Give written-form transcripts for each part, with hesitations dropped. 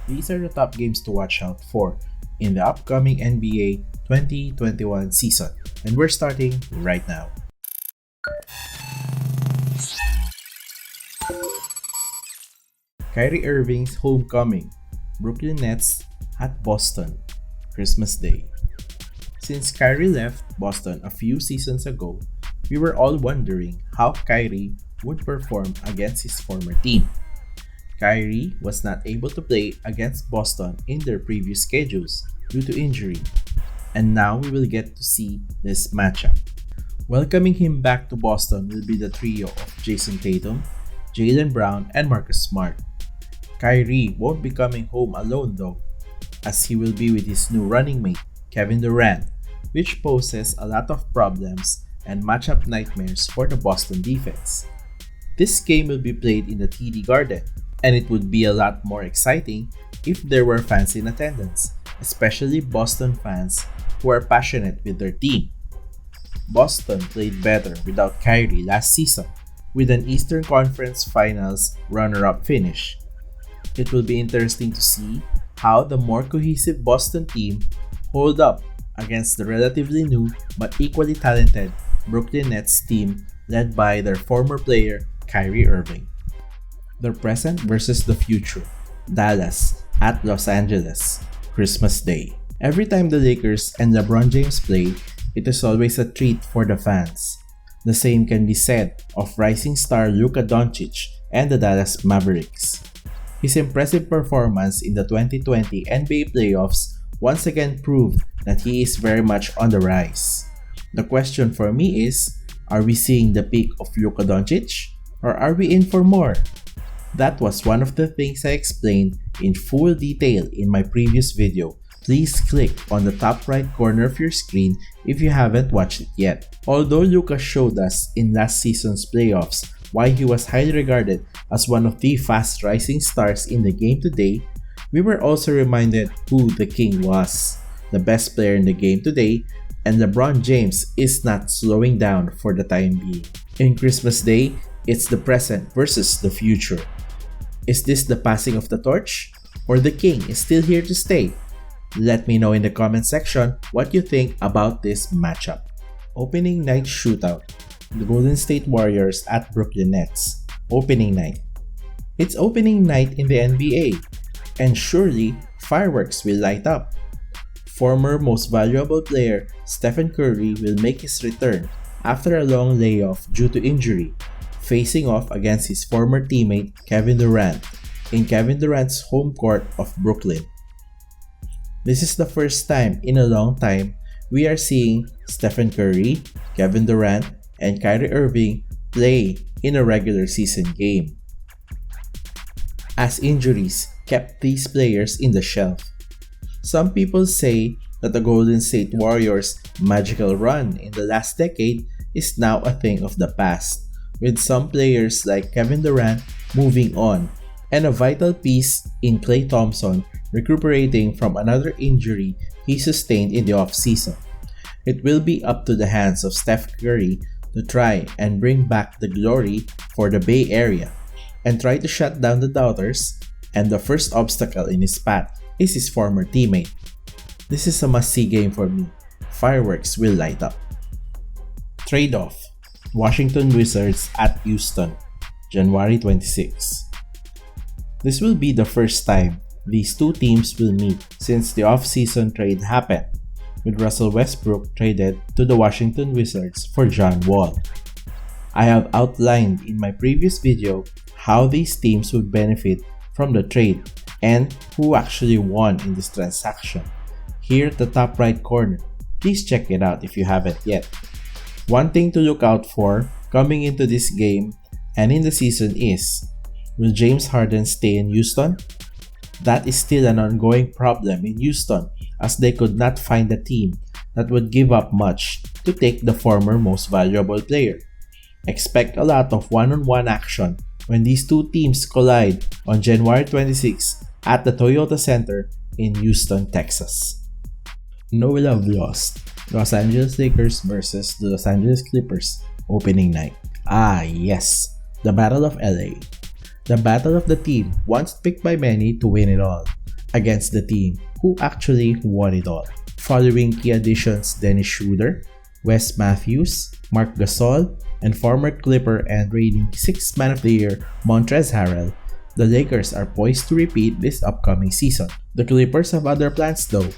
These are the top games to watch out for in the upcoming NBA 2021 season, and we're starting right now. Kyrie Irving's homecoming, Brooklyn Nets at Boston, Christmas Day. Since Kyrie left Boston a few seasons ago, we were all wondering how Kyrie would perform against his former team. Kyrie was not able to play against Boston in their previous schedules due to injury, and now we will get to see this matchup. Welcoming him back to Boston will be the trio of Jason Tatum, Jaylen Brown, and Marcus Smart. Kyrie won't be coming home alone though, as he will be with his new running mate, Kevin Durant, which poses a lot of problems and matchup nightmares for the Boston defense. This game will be played in the TD Garden, and it would be a lot more exciting if there were fans in attendance, especially Boston fans who are passionate with their team. Boston played better without Kyrie last season, with an Eastern Conference Finals runner-up finish. It will be interesting to see how the more cohesive Boston team hold up against the relatively new but equally talented Brooklyn Nets team led by their former player Kyrie Irving. The present versus the future, Dallas at Los Angeles, Christmas Day. Every time the Lakers and LeBron James play, it is always a treat for the fans. The same can be said of rising star Luka Doncic and the Dallas Mavericks. His impressive performance in the 2020 NBA playoffs once again proved that he is very much on the rise. The question for me is, are we seeing the peak of Luka Doncic, or are we in for more? That was one of the things I explained in full detail in my previous video. Please click on the top right corner of your screen if you haven't watched it yet. Although Luka showed us in last season's playoffs why he was highly regarded as one of the fast rising stars in the game today, we were also reminded who the king was, the best player in the game today, and LeBron James is not slowing down for the time being. In Christmas Day, it's the present versus the future. Is this the passing of the torch, or the king is still here to stay? Let me know in the comment section what you think about this matchup. Opening night shootout, the Golden State Warriors at Brooklyn Nets. Opening night. It's opening night in the NBA, and surely fireworks will light up. Former most valuable player Stephen Curry will make his return after a long layoff due to injury, facing off against his former teammate Kevin Durant in Kevin Durant's home court of Brooklyn. This is the first time in a long time we are seeing Stephen Curry, Kevin Durant, and Kyrie Irving play in a regular season game, as injuries kept these players in the shelf. Some people say that the Golden State Warriors' magical run in the last decade is now a thing of the past, with some players like Kevin Durant moving on, and a vital piece in Klay Thompson recuperating from another injury he sustained in the offseason. It will be up to the hands of Steph Curry to try and bring back the glory for the Bay Area and try to shut down the doubters, and the first obstacle in his path is his former teammate. This is a must-see game for me. Fireworks will light up. Trade-off, Washington Wizards at Houston, January 26. This will be the first time these two teams will meet since the off-season trade happened, with Russell Westbrook traded to the Washington Wizards for John Wall. I have outlined in my previous video how these teams would benefit from the trade and who actually won in this transaction. Here at the top right corner, please check it out if you haven't yet. One thing to look out for coming into this game and in the season is, will James Harden stay in Houston? That is still an ongoing problem in Houston, as they could not find a team that would give up much to take the former most valuable player. Expect a lot of one-on-one action when these two teams collide on January 26 at the Toyota Center in Houston, Texas. No love lost. Los Angeles Lakers versus the Los Angeles Clippers opening night. Ah yes, the Battle of LA. The battle of the team once picked by many to win it all, against the team who actually won it all. Following key additions Dennis Schroeder, Wes Matthews, Marc Gasol, and former Clipper and reigning 6th Man of the Year Montrezl Harrell, the Lakers are poised to repeat this upcoming season. The Clippers have other plans though,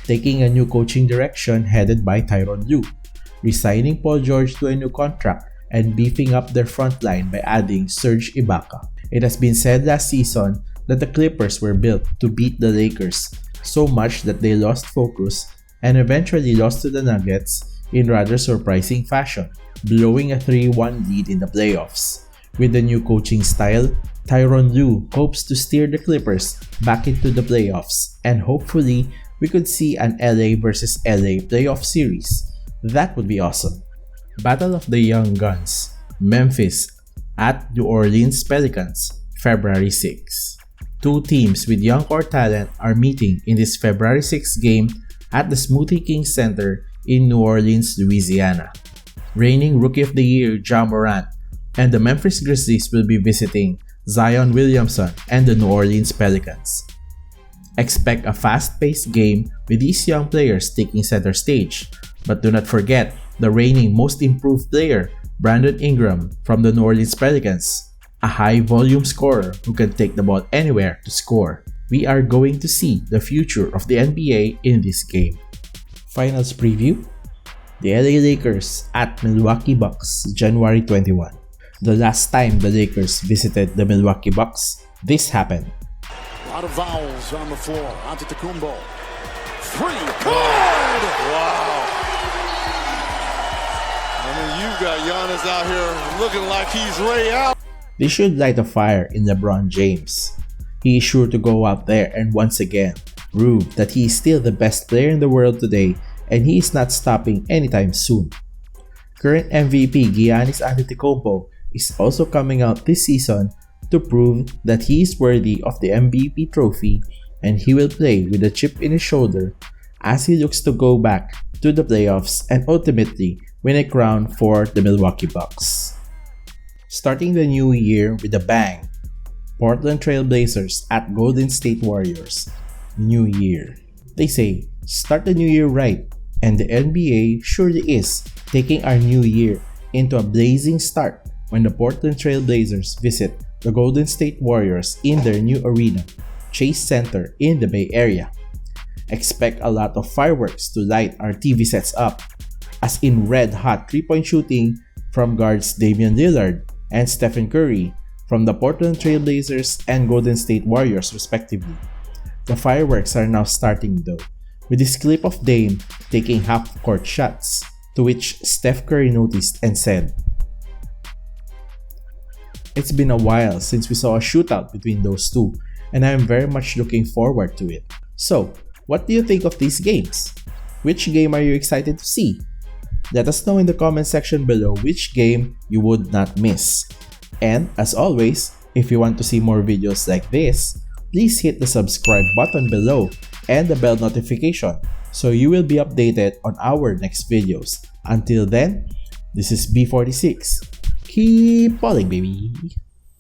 taking a new coaching direction headed by Tyronn Lue, resigning Paul George to a new contract, and beefing up their front line by adding Serge Ibaka. It has been said last season that the Clippers were built to beat the Lakers, so much that they lost focus and eventually lost to the Nuggets in rather surprising fashion, blowing a 3-1 lead in the playoffs. With the new coaching style, Tyronn Lue hopes to steer the Clippers back into the playoffs, and hopefully we could see an LA versus LA playoff series. That would be awesome. Battle of the Young Guns, Memphis at New Orleans Pelicans, February 6. Two teams with young core talent are meeting in this February 6 game at the Smoothie King Center in New Orleans, Louisiana. Reigning Rookie of the Year Ja Morant and the Memphis Grizzlies will be visiting Zion Williamson and the New Orleans Pelicans. Expect a fast-paced game with these young players taking center stage, but do not forget the reigning most improved player, Brandon Ingram from the New Orleans Pelicans, a high-volume scorer who can take the ball anywhere to score. We are going to see the future of the NBA in this game. Finals preview: the LA Lakers at Milwaukee Bucks, January 21. The last time the Lakers visited the Milwaukee Bucks, this happened. A lot of vowels on the floor. Antetokounmpo. Three. Good! Wow. I mean, you've got Giannis out here looking like he's Ray Allen. This should light a fire in LeBron James. He is sure to go out there and once again prove that he is still the best player in the world today, and he is not stopping anytime soon. Current MVP Giannis Antetokounmpo is also coming out this season to prove that he is worthy of the MVP trophy, and he will play with a chip in his shoulder as he looks to go back to the playoffs and ultimately win a crown for the Milwaukee Bucks. Starting the new year with a bang, Portland Trail Blazers at Golden State Warriors. New year. They say, start the new year right, and the NBA surely is taking our new year into a blazing start when the Portland Trail Blazers visit the Golden State Warriors in their new arena, Chase Center in the Bay Area. Expect a lot of fireworks to light our TV sets up, as in red-hot 3-point shooting from guards Damian Lillard and Stephen Curry from the Portland Trail Blazers and Golden State Warriors respectively. The fireworks are now starting though, with this clip of Dame taking half-court shots, to which Steph Curry noticed and said, "It's been a while since we saw a shootout between those two, and I am very much looking forward to it." So, what do you think of these games? Which game are you excited to see? Let us know in the comment section below which game you would not miss. And as always, if you want to see more videos like this, please hit the subscribe button below and the bell notification so you will be updated on our next videos. Until then, this is Bee46. Keep balling, baby!